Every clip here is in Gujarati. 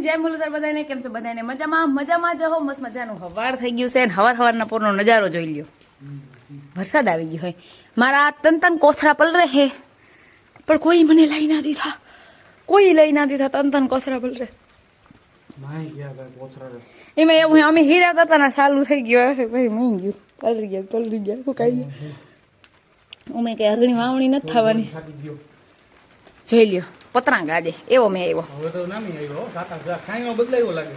જય મુરલીધર બધાને. કેમ છો બધાને? મજામાં જહો. મસ્ત મજાનું હવાર થઈ ગયું છે અને હવારના પોરનો નજારો જોઈ લ્યો. વરસાદ આવી ગયો હોય. મારા તન કોથરા પલરે હે પણ કોઈ મને લઈ ના દીધા. તન કોથરા પલરે એમાં એવું અમે હીરા હતા ને ચાલુ થઈ ગયો હશે ભાઈ. મહી ગયું પલરી ગયા શું કઈ અમે કઈ અઘણી વાવણી નથી થવાની. જોઈ લ્યો પતરાંગ આજે એવો મેં આવ્યો. હવે તો નામી આવ્યો સાઈમાં બદલાયો લાગે.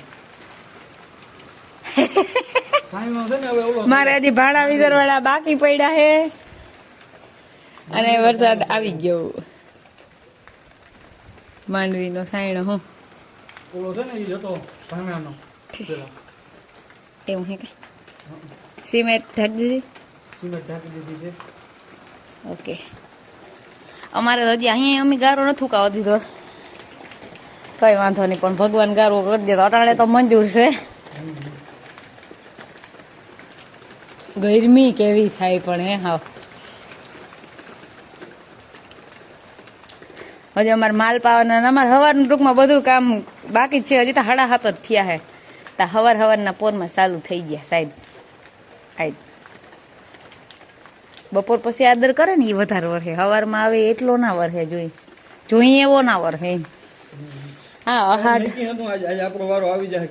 સાઈમાં છે ને હવે ઓલો મારે હજી ભાડા વિદર વાળા બાકી પડ્યા હે અને વરસાદ આવી ગયો. માંડવીનો સાયણો હું ઓલો છે ને એ હતો ભાણાનો એવું હે કે સિમેન્ટ ઢાંકી દીધી. સિમેન્ટ ઢાંકી દીધી છે. ઓકે અમારે હજી અહીંયા અમે ગારો નથી ઉકાવા દીધો. કઈ વાંધો નહીં પણ ભગવાન ગારો કરી દે તો અટાણે તો મંજૂર છે. ગરમી કેવી થાય પણ હે હા. હજી અમારે માલ પાવાના અમારે હવારનું ટૂંકમાં બધું કામ બાકી જ છે. હજી તો 7:30 જ થયા હે. તા હવારના પોરમાં ચાલુ થઈ ગયા સાહેબ. બપોર પછી આદર કરે ને એ વધારે વરસે. સવારમાં આવે એટલો ના વરસે જોઈ એવો ના વરસે. હા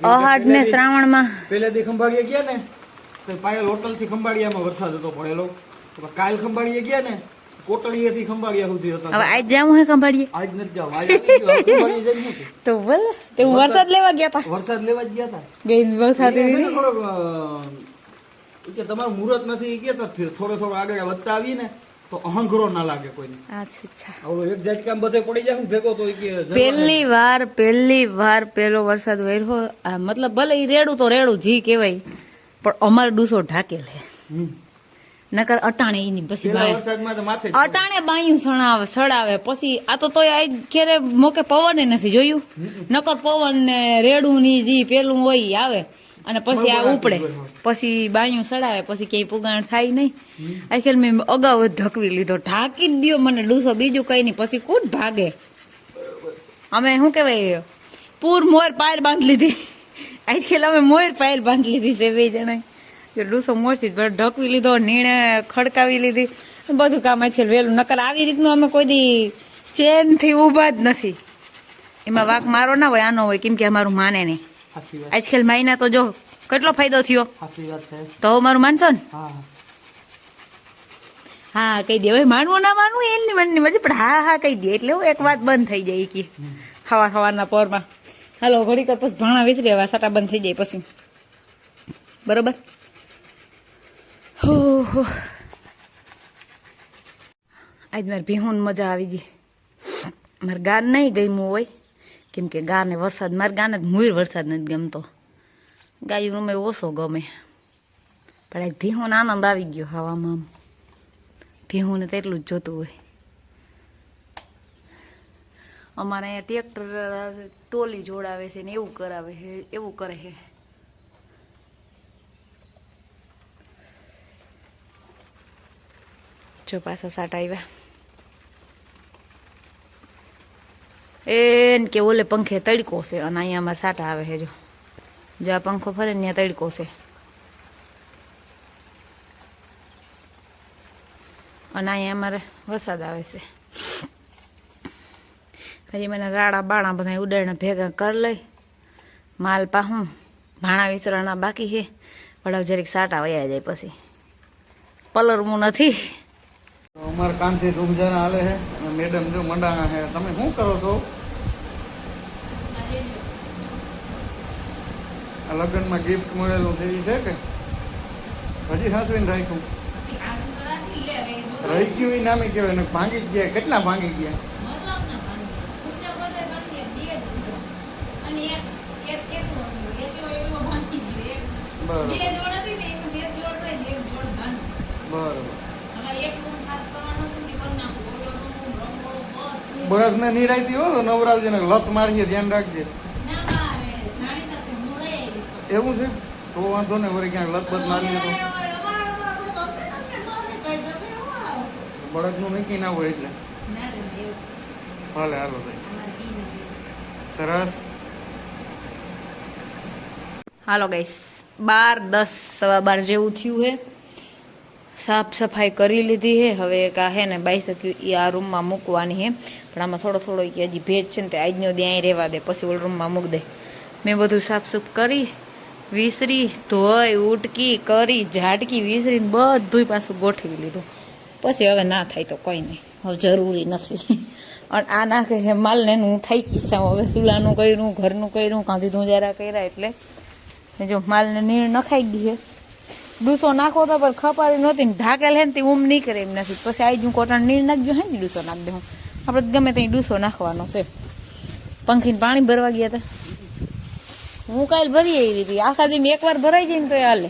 અહાડ ને શ્રાવણમાં પેલેથી ખંભાળીએ ગયા ને તો પાયલ હોટલ થી ખંભાળિયામાં વરસાદ હતો પડેલો. કાલ ખંભાળીએ ગયા ને કોટડીએથી ખંભાળિયા સુધી હતા. હવે આજ જાવું હે ખંભાળીએ? આજ નથી જાવ. આજ ખંભાળીએ જઈ તો બોલે તે વરસાદ લેવા ગયા હતા. વરસાદ લેવા જ ગયા હતા. ગઈ વરસાદ કે તમારું મુહૂર્ત નથી કે થોડો આગળ વધતા આવીએ ને તો અહંકરો ના લાગે કોઈને. અચ્છા એક ઝટકામાં બધે પડી જાય ને ભેગો તો પહેલી વાર પેલો વરસાદ વર્યો. મતલબ ભલે ઈ રેડું તો રેડું જી કહેવાય પણ અમારે ડૂસો ઢાકેલ હે. નકર અટાણે એની પછી અટાણે બાયું સડાવે પછી આ તો તોય આજ ખેરે મોકે પવન નથી જોયું. નકર પવન ને રેડું ની જી પેલું હોય આવે અને પછી આ ઉપડે પછી બાયું સડાવે પછી ક્યાંય પુગાણ થાય નહીં. આખેર મેં અગાઉ ઢકવી લીધો. ઢાંકી જ દો મને ડૂસો બીજું કઈ નહીં. પછી કોણ ભાગે. અમે શું કેવાય પૂર મોર પાયર બાંધી લીધી. આજકાલ અમે મોર પાયર બાંધી લીધી છે 2 જણા. ડૂસો મોરથી ઢકવી લીધો નીણે ખડકાવી લીધી બધું કામ આજકાલ વહેલું. નકર આવી રીતનું અમે કોઈ દી ચેન થી ઉભા જ નથી. એમાં વાક મારો ના હોય આનો હોય કેમ કે અમારું માને નહીં. આજકાલ માયના તો જો કેટલો ફાયદો થયો. તો મારું માનશો ને? હા કહી દે. હવે માનવું ના માનવું એની મનની મરજી પણ હા કહી દે એટલે એક વાત બંધ થઈ જાય કે સવારના પોરમાં. હાલો ઘડીક પછી ભાણા વિસરી હવે સાટા બંધ થઈ જાય પછી બરોબર. હો આજ મારે ભીહું મજા આવી ગઈ. મારે ગાન નહીં ગમ્યું હોય કેમ કે ગાને વરસાદ મારે ગાને મુઈર વરસાદ નથી ગમતો. ગાયું મેં ઓછો ગમે પણ આજ ભીહુંને આનંદ આવી ગયો હવામાં. ભીહુંને તો એટલું જ જોતું હોય. અમારે અહીંયા ટ્રેક્ટર ટોલી જોડાવે છે ને એવું કરાવે છે એવું કરે છે. જો પાછા સાટા આવ્યા. એને કે ઓલે પંખે તડકો છે અને અહીંયા અમારે સાટા આવે છે. જો આ પંખો ફરે ને ત્યાં તડકો છે અને અહીંયા અમારે વરસાદ આવે છે. હજી મને રાડા બાણા બધા ઉડાડીને ભેગા કરી લઈ માલ પાહું ભાણા વિસરાણા બાકી છે. વડાવ જરીક સાટા વયા જાય પછી પલરવું નથી. અમારે કામથી ધૂમજાના હાલે છે અને મેડમ જો મંડાણા છે. તમે શું કરો છો? આ લગ્નમાં ગિફ્ટ મળેલું છે એ છે કે હજી સાચવીને રાખ્યું? રહી ગયું એ નામે કહેવાય ને. ભાંગી જ ગયા. કેટલા ભાંગી ગયા? બરસ ને નિરાયતી હો નવરાવજે ને લત મારીએ ધ્યાન રાખજે. એવું છે તો વાંધો ને વળી ક્યાંક લત બત મારીએ તો બળદ નું નીકી ના હોય એટલે ભલે હાલો ભાઈ સરસ. હાલો ગાઈસ 12:10 સવા 12 જેવું થયું છે. સાફ સફાઈ કરી લીધી છે. હવે એક આ હે ને બાઈસક્યુ એ આ રૂમમાં મૂકવાની છે, પણ આમાં થોડો હજી ભેજ છે ને તે આજનો દી અહીં રહેવા દે, પછી ઓલ રૂમમાં મૂકી દે. મેં બધું સાફસૂફ કરી, વિસરી, ધોઈ, ઉટકી કરી, ઝાટકી, વિસરીને બધું પાછું ગોઠવી લીધું. પછી હવે ના થાય તો કોઈ નહીં, હવે જરૂરી નથી. અને આ નાખે છે માલને હું થઈ કિસ્સા હવે ચૂલાનું કર્યું, ઘરનું કર્યું, કાંધી ધુંજારા કર્યા, એટલે જો માલને નીણ નખાઈ ગઈ છે. ડૂસો નાખો તો પણ ખપારી નહોતી ને ઢાકેલ હે ને તે ઊમ નહીં કરે એમ નથી. પછી આજ હું કોટણ નીણ નાખજો હે ને ડૂસો નાખ દે. આપણે ગમે ત્યાં ડૂસો નાખવાનો છે. પંખીને પાણી ભરવા ગયા હતા, હું કાલે ભરી આવી હતી. આખા દી એકવાર ભરાઈ જાય ને તો એ હાલે.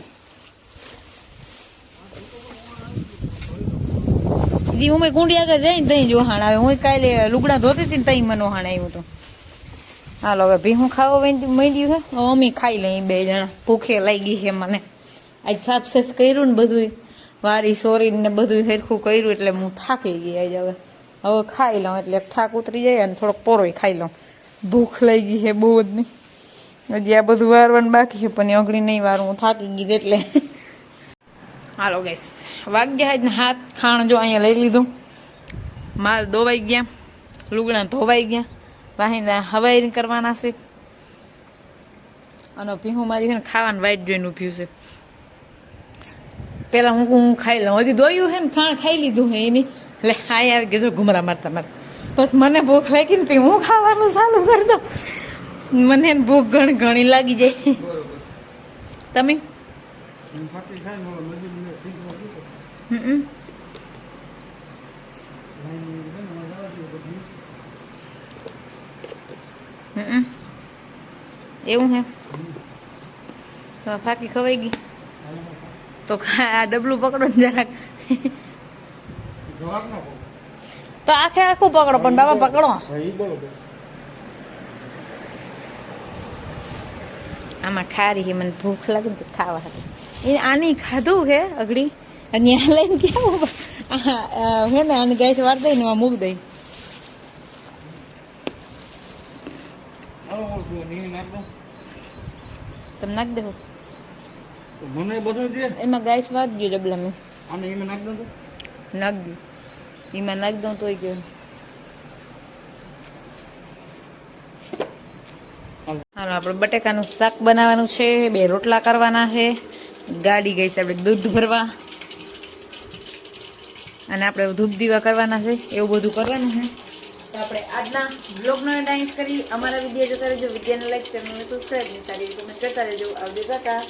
હું મેં કુંડી આગળ જઈને તઈ જોહાણ આવે. હું કાલે લુગડા ધોતી હતી ને તઈ મને વહાણ આવ્યું હતું. હાલો હવે ભીહું ખાવા માંડ્યું છે. અમે ખાઈ લઈ 2 જણા, ભૂખે લાગી છે મને. આજ સાફ સાફ કર્યું ને બધું, વારી સોરીને ને બધું સરખું કર્યું એટલે હું થાકી ગઈ. આજ હવે ખાઈ લઉં એટલે થાક ઉતરી જાય અને થોડોક પોરોય ખાઈ લઉં. ભૂખ લઈ ગઈ છે બહુ જ નહીં. હજી આ બધું વારવાનું બાકી છે, પણ અઘડી નહીં વારું, હું થાકી ગઈ એટલે. હાલો ગેસ વાગ્યા જ ને 7 ખાણ જો અહીંયા લઈ લીધું. માલ ધોવાઈ ગયા, લુગડા ધોવાઈ ગયા, વાહિંદા હવાઈ કરવાના છે. અને ભીહું મારી છે ને ખાવાનું વાઈટ જોઈને ઉભ્યું છે. પેલા હું ખાઈ લઉં, હજી દોયું છે ને ખાણ ખાઈ લીધું છે એની. એટલે હા આવી ગયો ઘુમરા મારતા મારતા. બસ મને ભૂખ લાગી ને હું ખાવાનું ચાલુ કરી દઉં. મને ભૂખ ઘણી લાગી જાય. તમે એવું હે તો ફાકી ખવાઈ ગઈ તો આ ડબલું પકડો ને જરાક. તો આખે આખું પકડો, પણ બાબા પકડો. આમાં ખારી હે, મને ભૂખ લાગે ને ખાવા હતી. એ આની ખાધું હે અઘડી, અને આ લઈને ક્યાં હે ને આની ગેસ વાર દઈ ને એમાં મૂક દઈ. તમે નાખ દેવો મને બધું દે. એમાં ગેસ વાર દો ડબલા મેં. આને એમાં નાખ દો, નાખ દઉં એમાં નાખ દઉં તોય ગયો. હાલો આપણે બટેકાનું શાક બનાવવાનું છે, 2 રોટલા કરવાના છે. ગાડી ગઈ છે આપણે દૂધ ભરવા, અને આપણે ધૂપ દીવા કરવાના છે. એવું બધું કરવાનું છે. તો આપણે આજના બ્લોગનો ડાન્સ કરી. અમારા વિડીયો જોતા રહેજો, વિડીયોને લાઈક, ચેનલને સબસ્ક્રાઈબ, સારી રીતે કમેન્ટ કરતા રહેજો. આવજો કાકા.